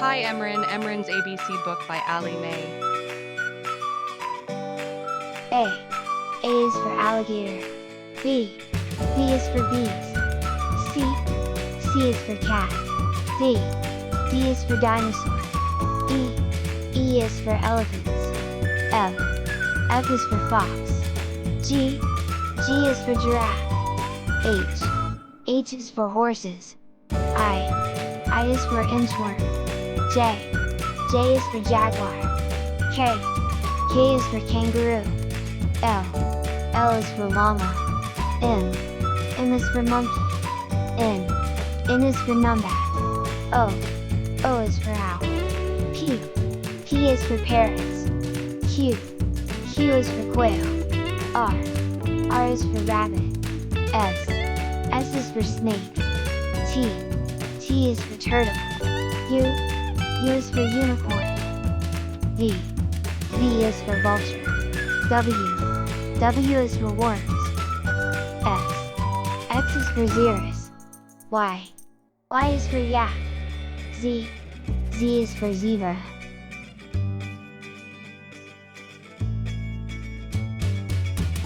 Hi Emryn, Emryn's ABC book by Ali May. A. A is for alligator. B. B is for bees. C. C is for cat. D. D is for dinosaur. E. E is for elephants. F. F is for fox. G. G is for giraffe. H. H is for horses. I is for inchworm. J. J is for jaguar. K. K is for kangaroo. L. L is for llama. M. M is for monkey. N. N is for numbat. O. O is for owl. P. P is for parrots. Q. Q is for quail. R. R is for rabbit. S. S is for snake. T. T is for turtle. U. U is for unicorn. V. V is for vulture. W. W is for worms. X. X is for xerus. Y. Y is for yak. Z. Z is for zebra.